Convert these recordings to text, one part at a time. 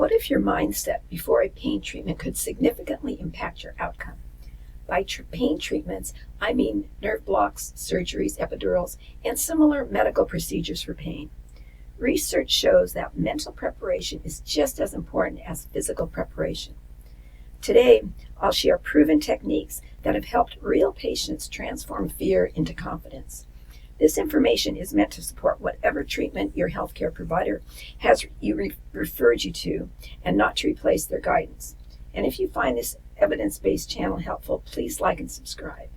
What if your mindset before a pain treatment could significantly impact your outcome? By pain treatments, I mean nerve blocks, surgeries, epidurals, and similar medical procedures for pain. Research shows that mental preparation is just as important as physical preparation. Today, I'll share proven techniques that have helped real patients transform fear into confidence. This information is meant to support whatever treatment your healthcare provider has referred you to, and not to replace their guidance. And if you find this evidence-based channel helpful, please like and subscribe.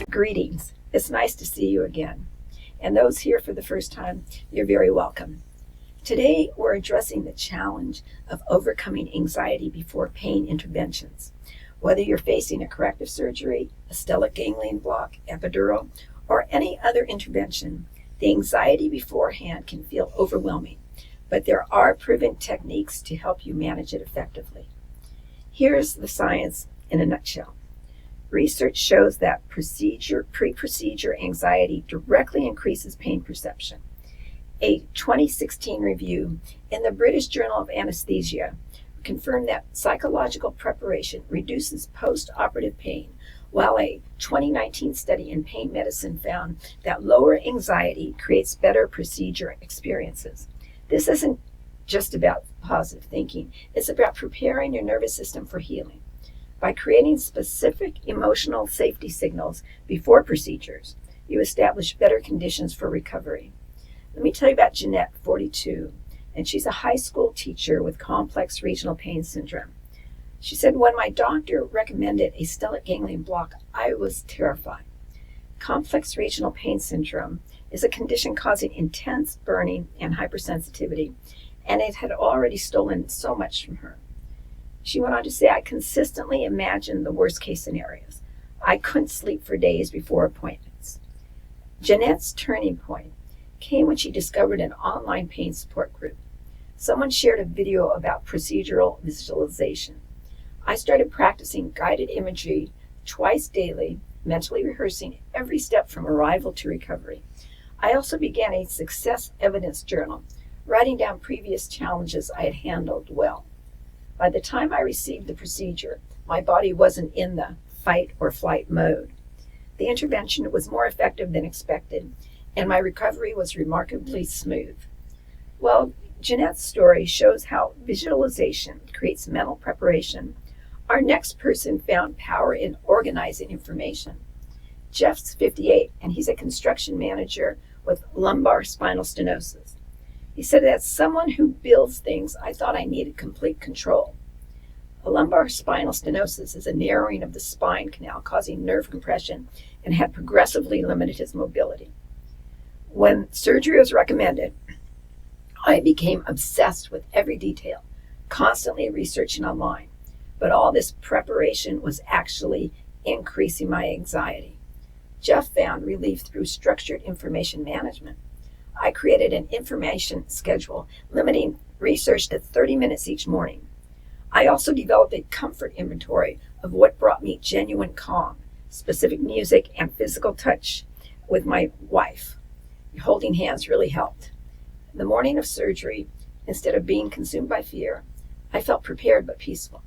Greetings. It's nice to see you again. And those here for the first time, you're very welcome. Today, we're addressing the challenge of overcoming anxiety before pain interventions. Whether you're facing a corrective surgery, a stellate ganglion block, epidural, or any other intervention, the anxiety beforehand can feel overwhelming, but there are proven techniques to help you manage it effectively. Here's the science in a nutshell. Research shows that pre-procedure anxiety directly increases pain perception. A 2016 review in the British Journal of Anesthesia confirmed that psychological preparation reduces post-operative pain, while a 2019 study in pain medicine found that lower anxiety creates better procedure experiences. This isn't just about positive thinking, it's about preparing your nervous system for healing. By creating specific emotional safety signals before procedures, you establish better conditions for recovery. Let me tell you about Jeanette, 42, and she's a high school teacher with complex regional pain syndrome. She said, when my doctor recommended a stellate ganglion block, I was terrified. Complex regional pain syndrome is a condition causing intense burning and hypersensitivity, and it had already stolen so much from her. She went on to say, I consistently imagined the worst case scenarios. I couldn't sleep for days before appointments. Jeanette's turning point came when she discovered an online pain support group. Someone shared a video about procedural visualization. I started practicing guided imagery twice daily, mentally rehearsing every step from arrival to recovery. I also began a success evidence journal, writing down previous challenges I had handled well. By the time I received the procedure, my body wasn't in the fight or flight mode. The intervention was more effective than expected, and my recovery was remarkably smooth. Well, Jeanette's story shows how visualization creates mental preparation. Our next person found power in organizing information. Jeff's 58, and he's a construction manager with lumbar spinal stenosis. He said, as someone who builds things, I thought I needed complete control. A lumbar spinal stenosis is a narrowing of the spine canal causing nerve compression and had progressively limited his mobility. When surgery was recommended, I became obsessed with every detail, constantly researching online. But all this preparation was actually increasing my anxiety. Jeff found relief through structured information management. I created an information schedule, limiting research to 30 minutes each morning. I also developed a comfort inventory of what brought me genuine calm, specific music, and physical touch with my wife. Holding hands really helped. The morning of surgery, instead of being consumed by fear, I felt prepared but peaceful.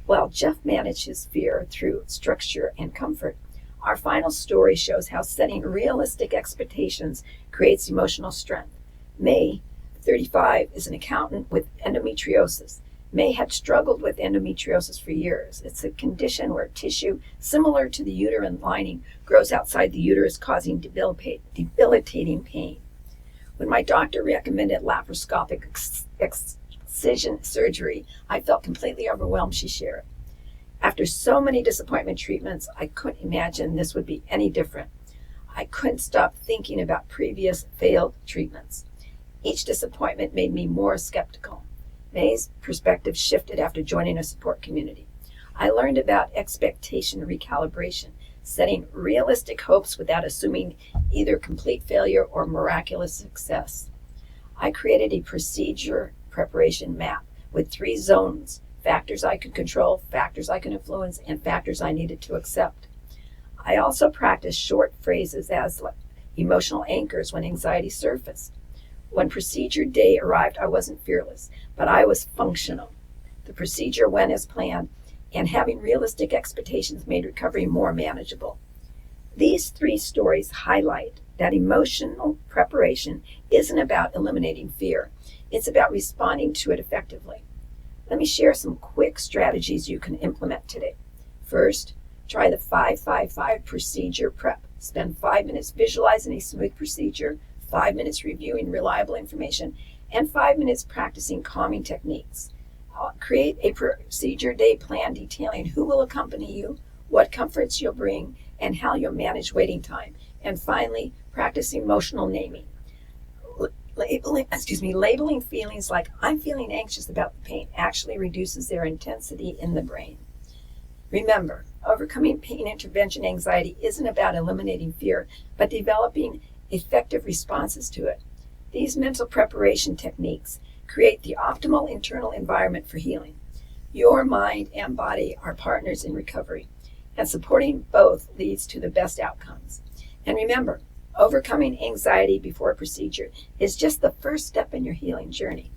While Jeff managed his fear through structure and comfort, our final story shows how setting realistic expectations creates emotional strength. May, 35, is an accountant with endometriosis. May had struggled with endometriosis for years. It's a condition where tissue similar to the uterine lining grows outside the uterus, causing debilitating pain. When my doctor recommended laparoscopic excision surgery, I felt completely overwhelmed, she shared. After so many disappointment treatments, I couldn't imagine this would be any different. I couldn't stop thinking about previous failed treatments. Each disappointment made me more skeptical. May's perspective shifted after joining a support community. I learned about expectation recalibration, setting realistic hopes without assuming either complete failure or miraculous success. I created a procedure preparation map with 3 zones: factors I could control, factors I could influence, and factors I needed to accept. I also practiced short phrases as emotional anchors when anxiety surfaced. When procedure day arrived, I wasn't fearless, but I was functional. The procedure went as planned, and having realistic expectations made recovery more manageable. These 3 stories highlight that emotional preparation isn't about eliminating fear. It's about responding to it effectively. Let me share some quick strategies you can implement today. First, try the 5-5-5 procedure prep. Spend 5 minutes visualizing a smooth procedure, 5 minutes reviewing reliable information, and 5 minutes practicing calming techniques. Create a procedure day plan detailing who will accompany you, what comforts you'll bring, and how you'll manage waiting time. And finally, practice emotional naming. Labeling feelings like I'm feeling anxious about the pain actually reduces their intensity in the brain. Remember, overcoming pain intervention anxiety isn't about eliminating fear, but developing effective responses to it. These mental preparation techniques create the optimal internal environment for healing. Your mind and body are partners in recovery, and supporting both leads to the best outcomes. And remember, overcoming anxiety before a procedure is just the first step in your healing journey.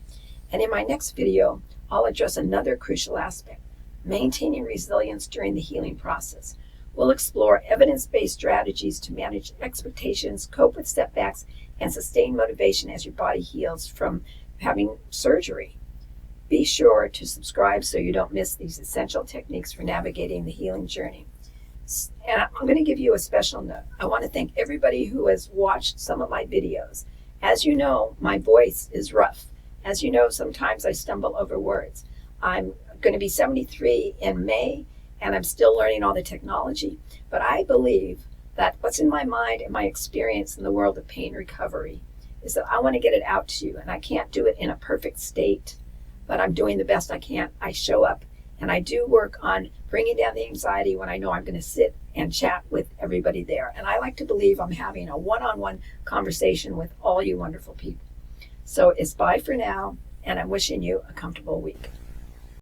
And in my next video, I'll address another crucial aspect, maintaining resilience during the healing process. We'll explore evidence-based strategies to manage expectations, cope with setbacks, and sustain motivation as your body heals from having surgery. Be sure to subscribe so you don't miss these essential techniques for navigating the healing journey. And I'm going to give you a special note. I want to thank everybody who has watched some of my videos. As you know, my voice is rough. As you know, sometimes I stumble over words. I'm going to be 73 in May, and I'm still learning all the technology. But I believe that what's in my mind and my experience in the world of pain recovery is that I want to get it out to you. And I can't do it in a perfect state, but I'm doing the best I can. I show up, and I do work on bringing down the anxiety when I know I'm going to sit and chat with everybody there. And I like to believe I'm having a one-on-one conversation with all you wonderful people. So it's bye for now, and I'm wishing you a comfortable week.